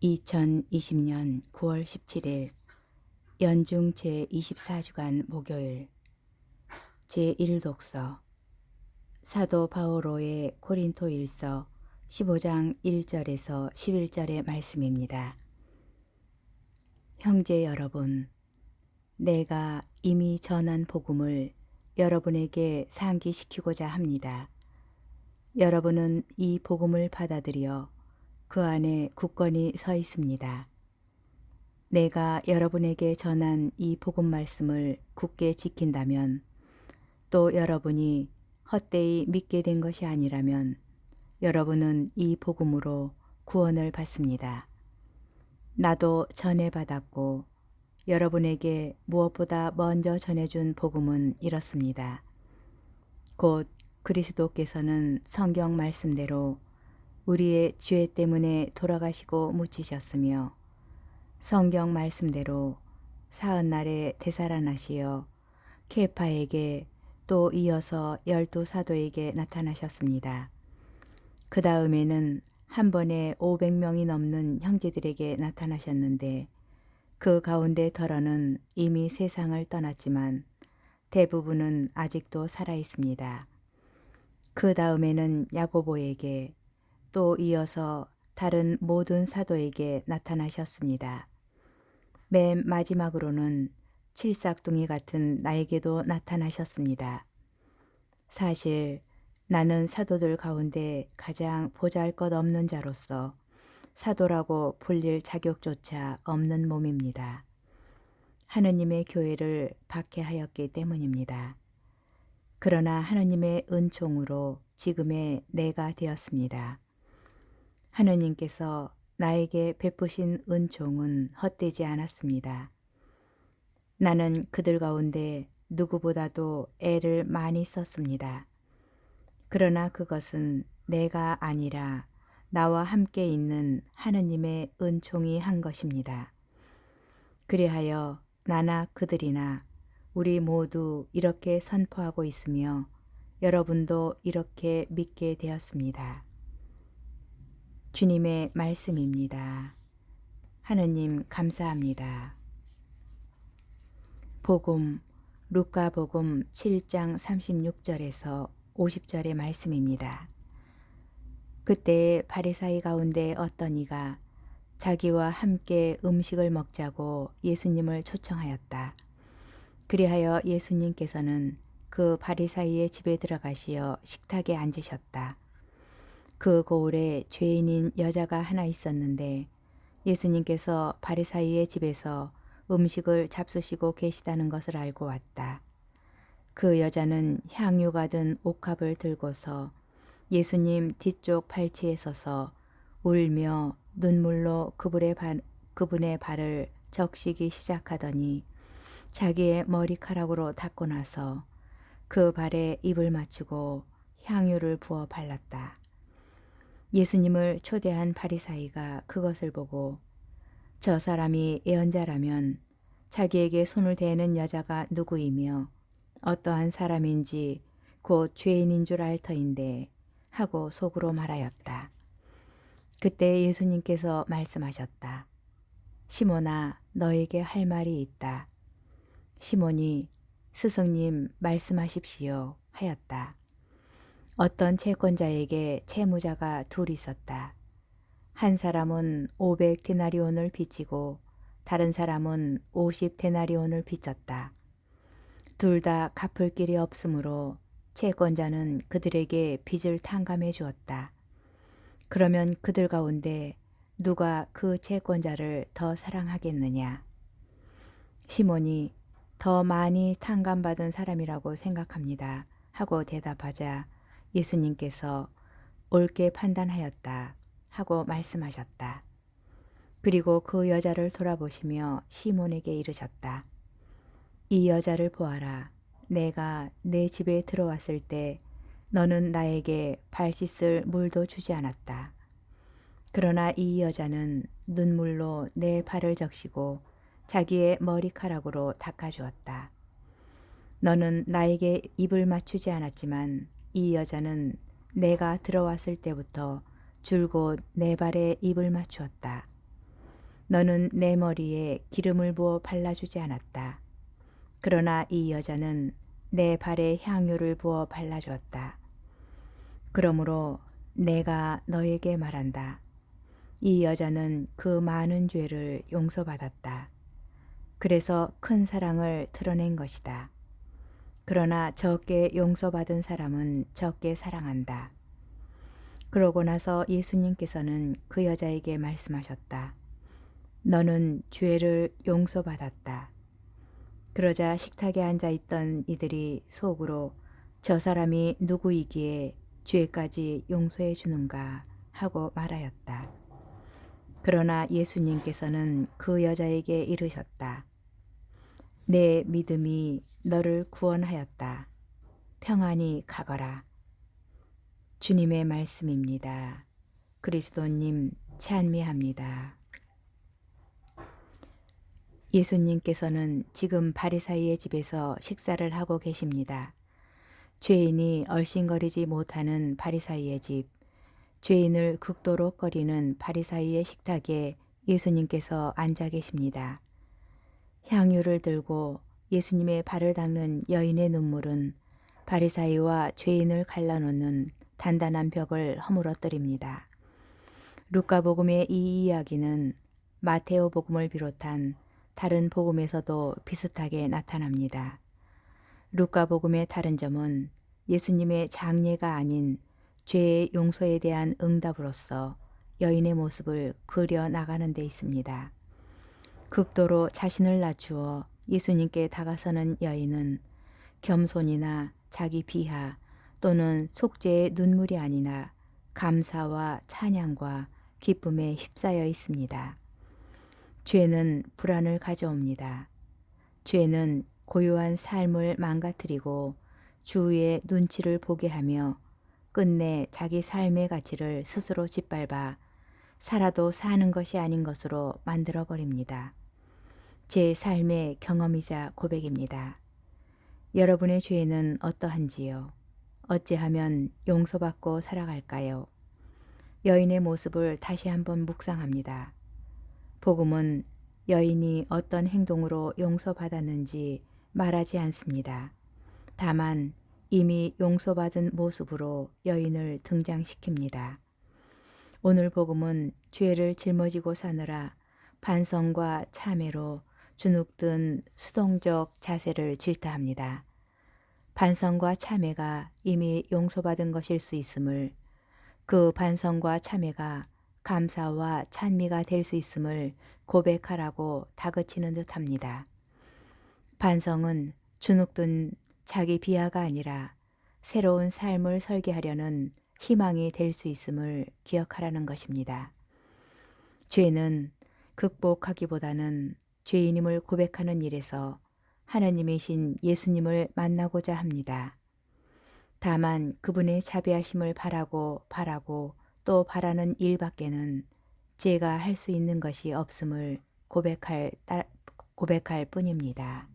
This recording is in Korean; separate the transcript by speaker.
Speaker 1: 2020년 9월 17일 연중 제24주간 목요일 제1독서 사도 바오로의 고린토 일서 15장 1절에서 11절의 말씀입니다. 형제 여러분, 내가 이미 전한 복음을 여러분에게 상기시키고자 합니다. 여러분은 이 복음을 받아들여 그 안에 굳건히 서 있습니다. 내가 여러분에게 전한 이 복음 말씀을 굳게 지킨다면, 또 여러분이 헛되이 믿게 된 것이 아니라면 여러분은 이 복음으로 구원을 받습니다. 나도 전해받았고 여러분에게 무엇보다 먼저 전해준 복음은 이렇습니다. 곧 그리스도께서는 성경 말씀대로 우리의 죄 때문에 돌아가시고 묻히셨으며 성경 말씀대로 사흘날에 되살아나시어 케파에게 또 이어서 12사도에게 나타나셨습니다. 그 다음에는 한 번에 500명이 넘는 형제들에게 나타나셨는데 그 가운데 덜어는 이미 세상을 떠났지만 대부분은 아직도 살아 있습니다. 그 다음에는 야고보에게 또 이어서 다른 모든 사도에게 나타나셨습니다. 맨 마지막으로는 칠삭둥이 같은 나에게도 나타나셨습니다. 사실 나는 사도들 가운데 가장 보잘것없는 자로서 사도라고 불릴 자격조차 없는 몸입니다. 하느님의 교회를 박해하였기 때문입니다. 그러나 하느님의 은총으로 지금의 내가 되었습니다. 하느님께서 나에게 베푸신 은총은 헛되지 않았습니다. 나는 그들 가운데 누구보다도 애를 많이 썼습니다. 그러나 그것은 내가 아니라 나와 함께 있는 하느님의 은총이 한 것입니다. 그리하여 나나 그들이나 우리 모두 이렇게 선포하고 있으며 여러분도 이렇게 믿게 되었습니다. 주님의 말씀입니다. 하느님 감사합니다. 복음 루카복음 7장 36절에서 50절의 말씀입니다. 그때 바리사이 가운데 어떤 이가 자기와 함께 음식을 먹자고 예수님을 초청하였다. 그리하여 예수님께서는 그 바리사이의 집에 들어가시어 식탁에 앉으셨다. 그 고을에 죄인인 여자가 하나 있었는데 예수님께서 바리사이의 집에서 음식을 잡수시고 계시다는 것을 알고 왔다. 그 여자는 향유가 든 옥합을 들고서 예수님 뒤쪽 팔치에 서서 울며 눈물로 그분의 발을 적시기 시작하더니 자기의 머리카락으로 닦고 나서 그 발에 입을 맞추고 향유를 부어 발랐다. 예수님을 초대한 바리사이가 그것을 보고 저 사람이 예언자라면 자기에게 손을 대는 여자가 누구이며 어떠한 사람인지 곧 죄인인 줄 알 터인데 하고 속으로 말하였다. 그때 예수님께서 말씀하셨다. 시몬아, 너에게 할 말이 있다. 시몬이 스승님 말씀하십시오 하였다. 어떤 채권자에게 채무자가 둘 있었다. 한 사람은 500데나리온을 빚지고 다른 사람은 50데나리온을 빚졌다. 둘 다 갚을 길이 없으므로 채권자는 그들에게 빚을 탕감해 주었다. 그러면 그들 가운데 누가 그 채권자를 더 사랑하겠느냐? 시몬이 더 많이 탕감받은 사람이라고 생각합니다. 하고 대답하자 예수님께서 옳게 판단하였다. 하고 말씀하셨다. 그리고 그 여자를 돌아보시며 시몬에게 이르셨다. 이 여자를 보아라. 내가 내 집에 들어왔을 때 너는 나에게 발 씻을 물도 주지 않았다. 그러나 이 여자는 눈물로 내 발을 적시고 자기의 머리카락으로 닦아주었다. 너는 나에게 입을 맞추지 않았지만 이 여자는 내가 들어왔을 때부터 줄곧 내 발에 입을 맞추었다. 너는 내 머리에 기름을 부어 발라주지 않았다. 그러나 이 여자는 내 발에 향유를 부어 발라주었다. 그러므로 내가 너에게 말한다. 이 여자는 그 많은 죄를 용서받았다. 그래서 큰 사랑을 드러낸 것이다. 그러나 적게 용서받은 사람은 적게 사랑한다. 그러고 나서 예수님께서는 그 여자에게 말씀하셨다. 너는 죄를 용서받았다. 그러자 식탁에 앉아 있던 이들이 속으로 저 사람이 누구이기에 죄까지 용서해 주는가 하고 말하였다. 그러나 예수님께서는 그 여자에게 이르셨다. 내 믿음이 너를 구원하였다. 평안히 가거라. 주님의 말씀입니다. 그리스도님 찬미합니다. 예수님께서는 지금 바리사이의 집에서 식사를 하고 계십니다. 죄인이 얼씬거리지 못하는 바리사이의 집, 죄인을 극도로 꺼리는 바리사이의 식탁에 예수님께서 앉아 계십니다. 향유를 들고 예수님의 발을 닦는 여인의 눈물은 바리사이와 죄인을 갈라놓는 단단한 벽을 허물어뜨립니다. 루카복음의 이 이야기는 마테오 복음을 비롯한 다른 복음에서도 비슷하게 나타납니다. 루카복음의 다른 점은 예수님의 장례가 아닌 죄의 용서에 대한 응답으로서 여인의 모습을 그려 나가는 데 있습니다. 극도로 자신을 낮추어 예수님께 다가서는 여인은 겸손이나 자기 비하 또는 속죄의 눈물이 아니라 감사와 찬양과 기쁨에 휩싸여 있습니다. 죄는 불안을 가져옵니다. 죄는 고요한 삶을 망가뜨리고 주위의 눈치를 보게 하며 끝내 자기 삶의 가치를 스스로 짓밟아 살아도 사는 것이 아닌 것으로 만들어 버립니다. 제 삶의 경험이자 고백입니다. 여러분의 죄는 어떠한지요? 어찌하면 용서받고 살아갈까요? 여인의 모습을 다시 한번 묵상합니다. 복음은 여인이 어떤 행동으로 용서받았는지 말하지 않습니다. 다만 이미 용서받은 모습으로 여인을 등장시킵니다. 오늘 복음은 죄를 짊어지고 사느라 반성과 참회로 주눅든 수동적 자세를 질타합니다. 반성과 참회가 이미 용서받은 것일 수 있음을, 그 반성과 참회가 감사와 찬미가 될 수 있음을 고백하라고 다그치는 듯합니다. 반성은 주눅든 자기 비하가 아니라 새로운 삶을 설계하려는 희망이 될 수 있음을 기억하라는 것입니다. 죄는 극복하기보다는 죄인임을 고백하는 일에서 하나님이신 예수님을 만나고자 합니다. 다만 그분의 자비하심을 바라고 또 바라는 일밖에는 제가 할 수 있는 것이 없음을 고백할 뿐입니다.